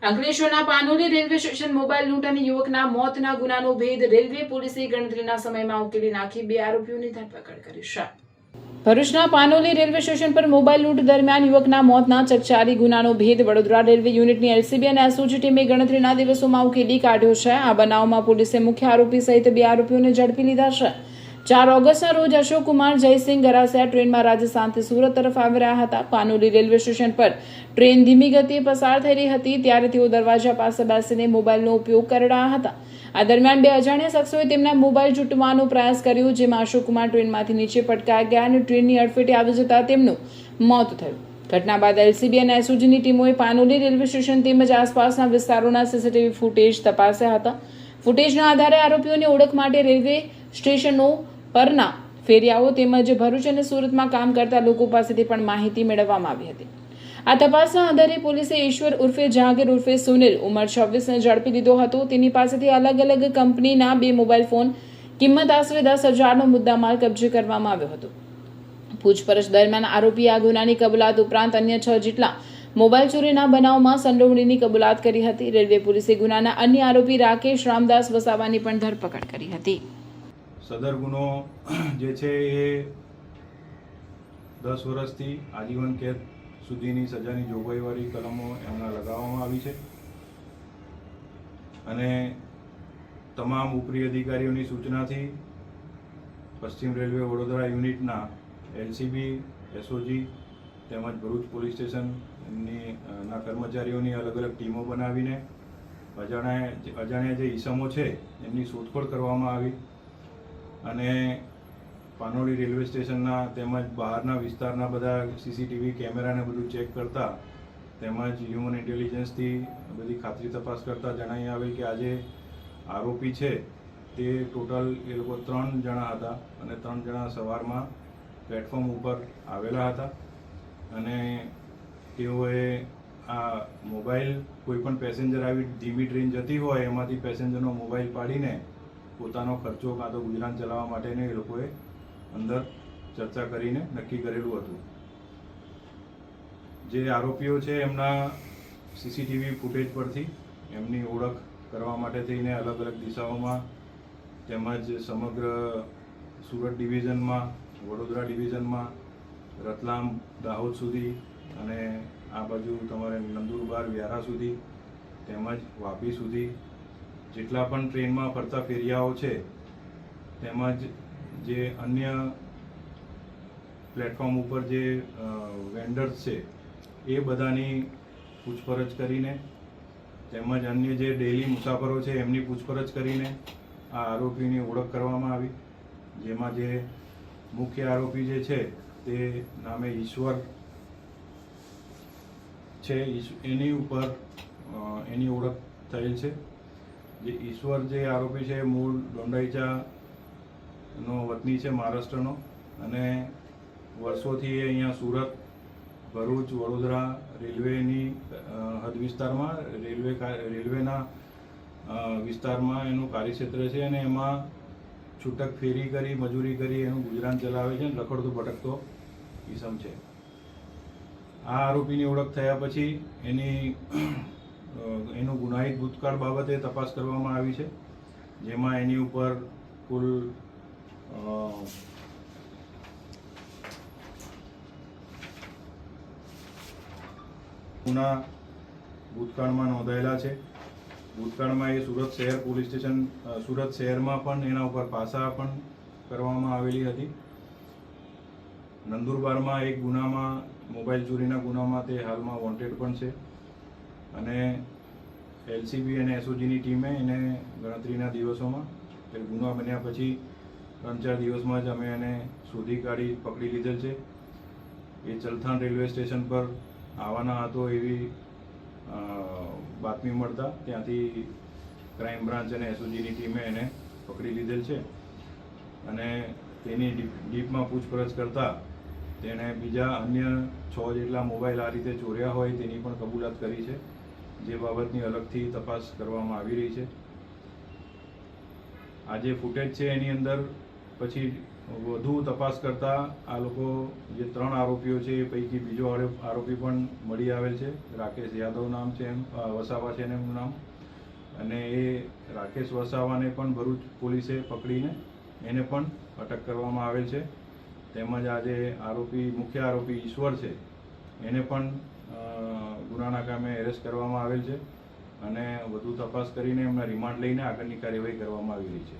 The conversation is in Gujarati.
અંકલેશ્વરના પાનોલી રેલવે સ્ટેશન મોબાઈલ લૂંટ અને યુવકના મોતના ગુનાનો ભેદ રેલવે પોલીસે ગણતરીના સમયમાં ઉકેલી નાખી 2 આરોપીઓની ધરપકડ કરી છે। ભરૂચના પાનોલી રેલવે સ્ટેશન પર મોબાઈલ લૂંટ દરમિયાન યુવકના મોતના ચકચારી ગુનાનો ભેદ વડોદરા રેલવે યુનિટની એલસીબી અને એસઓજી ટીમે ગણતરીના દિવસોમાં ઉકેલી કાઢ્યો છે। આ બનાવમાં પોલીસે મુખ્ય આરોપી સહિત 2 આરોપીઓને ઝડપી લીધા છે। 4 ઓગસ્ટના રોજ અશોક કુમાર જયસિંહ ગરાસિયા ટ્રેનમાં રાજસ્થાનથી સુરત તરફ આવી રહ્યા હતા। પાનોલી રેલવે સ્ટેશન પર ટ્રેન ધીમી ગતિએ પસાર થઈ રહી હતી ત્યારે તેઓ દરવાજા પાસે બેસીને મોબાઈલનો ઉપયોગ કરી રહ્યા હતા। આ દરમિયાન 2 અજાણ્યા શખ્સોએ તેમના મોબાઈલ લૂંટવાનો પ્રયાસ કર્યો, જેમાં અશોક કુમાર ટ્રેનમાંથી નીચે પટકાઈ ગયા અને ટ્રેનની અડફેટે આવી જતા તેમનું મોત થયું। ઘટના બાદ એલસીબી અને એસઓજીની ટીમોએ પાનોલી રેલવે સ્ટેશન તેમજ આસપાસના વિસ્તારોના સીસીટીવી ફૂટેજ તપાસ્યા હતા। ફૂટેજના આધારે આરોપીઓની ઓળખ માટે રેલવે સ્ટેશનો પરના ફેરિયાઓ તેમજ ભરૂચ અને સુરતમાં કામ કરતા લોકો પાસેથી પણ માહિતી મેળવવામાં આવી હતી। આ તપાસના આધારે પોલીસે ઈશ્વર ઉર્ફે જહાંગીર ઉર્ફે સુનિલ ઉંમર 26 ને ઝડપી લીધો હતો। તેની પાસેથી અલગ અલગ કંપનીના 2 મોબાઈલ ફોન, કિંમત આશરે 10,000નો મુદ્દામાલ કબજે કરવામાં આવ્યો હતો। પૂછપરછ દરમિયાન આરોપી આ ગુનાની કબૂલાત ઉપરાંત અન્ય 6 જેટલા મોબાઈલ ચોરીના બનાવમાં સંડોવણીની કબૂલાત કરી હતી। રેલવે પોલીસે ગુનાના અન્ય આરોપી રાકેશ રામદાસ વસાવાની પણ ધરપકડ કરી હતી। સદર ગુનો જે છે એ 10 વર્ષથી આજીવન કેદ સુધીની સજાની જોગવાઈવાળી કલમો એમના લગાવવામાં આવી છે અને તમામ ઉપરી અધિકારીઓની સૂચનાથી પશ્ચિમ રેલવે વડોદરા યુનિટના એલસીબી, એસઓજી તેમજ ભરૂચ પોલીસ સ્ટેશનની કર્મચારીઓની અલગ અલગ ટીમો બનાવીને અજાણ્યા જે ઈસમો છે એમની શોધખોળ કરવામાં આવી અને પાનોલી રેલવે સ્ટેશનના તેમજ બહારના વિસ્તારના બધા સીસીટીવી કેમેરાને બધું ચેક કરતા તેમજ હ્યુમન ઇન્ટેલિજન્સથી બધી ખાતરી તપાસ કરતા જણાઈ આવેલ કે આજે આરોપી છે તે ટોટલ એ લોકો 3 જણા હતા અને 3 જણા સવારમાં પ્લેટફોર્મ ઉપર આવેલા હતા અને તેઓએ આ મોબાઈલ કોઈપણ પેસેન્જર આવી ધીમી ટ્રેન જતી હોય એમાંથી પેસેન્જરનો મોબાઈલ પાડીને પોતાનો ખર્ચો કાં તો ગુજરાન ચલાવવા માટેને એ લોકોએ અંદર ચર્ચા કરીને નક્કી કરેલું હતું। જે આરોપીઓ છે એમના સીસીટીવી ફૂટેજ પરથી એમની ઓળખ કરવા માટે થઈને અલગ અલગ દિશાઓમાં તેમજ સમગ્ર સુરત ડિવિઝનમાં, વડોદરા ડિવિઝનમાં, રતલામ, દાહોદ સુધી અને આ બાજુ તમારે નંદુરબાર, વ્યારા સુધી તેમજ વાપી સુધી જેટલા પણ ટ્રેનમાં ફરતા ફેરિયાઓ છે તેમજ જે અન્ય પ્લેટફોર્મ ઉપર જે વેન્ડર્સ છે એ બધાની પૂછપરછ કરીને તેમજ અન્ય જે ડેઇલી મુસાફરો છે એમની પૂછપરછ કરીને આ આરોપીની ઓળખ કરવામાં આવી, જેમાં જે મુખ્ય આરોપી જે છે તે નામે ઈશ્વર છે, એની ઉપર એની ઓળખ થયેલ છે। જે ઈશ્વર જે આરોપી છે મૂળ દોંડાઈચાનો વતની છે, મહારાષ્ટ્રનો, અને વર્ષોથી એ અહીંયા સુરત, ભરૂચ, વડોદરા રેલવેની હદ વિસ્તારમાં રેલવેના વિસ્તારમાં એનું કાર્યક્ષેત્ર છે અને એમાં છૂટક ફેરી કરી મજૂરી કરી એનું ગુજરાન ચલાવે છે અને રખડતો ભટકતો ઈસમ છે। આ આરોપીની ઓળખ થયા પછી એનું ગુનાહિત ભૂતકાળ બાબતે તપાસ કરવામાં આવી છે, જેમાં એની ઉપર કુલ ગુના ભૂતકાળમાં નોંધાયેલા છે। ભૂતકાળમાં એ સુરત શહેર પોલીસ સ્ટેશન સુરત શહેરમાં પણ એના ઉપર પાસા પણ કરવામાં આવેલી હતી। નંદુરબારમાં એક ગુનામાં મોબાઈલ ચોરીના ગુનામાં તે હાલમાં વોન્ટેડ પણ છે અને એલસીબી અને એસઓજીની ટીમે એને ગણતરીના દિવસોમાં એ ગુના બન્યા પછી 3-4 દિવસમાં જ અમે એને શોધી કાઢી પકડી લીધેલ છે। એ ચલથાણ રેલવે સ્ટેશન પર આવવાના હતો એવી બાતમી મળતા ત્યાંથી ક્રાઇમ બ્રાન્ચ અને એસઓજીની ટીમે એને પકડી લીધેલ છે અને તેની ડીપમાં પૂછપરછ કરતા તેણે બીજા અન્ય 6 જેટલા મોબાઈલ આ રીતે ચોર્યા હોય તેની પણ કબૂલાત કરી છે, જે બાબતની અલગથી તપાસ કરવામાં આવી રહી છે। આ જે ફૂટેજ છે એની અંદર પછી વધુ તપાસ કરતા આ લોકો જે 3 આરોપીઓ છે એ પૈકી બીજો આરોપી પણ મળી આવેલ છે. રાકેશ યાદવ નામ છે, વસાવા છે એનું નામ, અને એ રાકેશ વસાવાને પણ ભરૂચ પોલીસે પકડીને એને પણ અટક કરવામાં આવેલ છે. તેમજ આજે મુખ્ય આરોપી ઈશ્વર છે એને પણ ગુનાના કામે એરેસ્ટ કરવામાં આવેલ છે અને વધુ તપાસ કરીને એમના રિમાન્ડ લઈને આગળની કાર્યવાહી કરવામાં આવી રહી છે.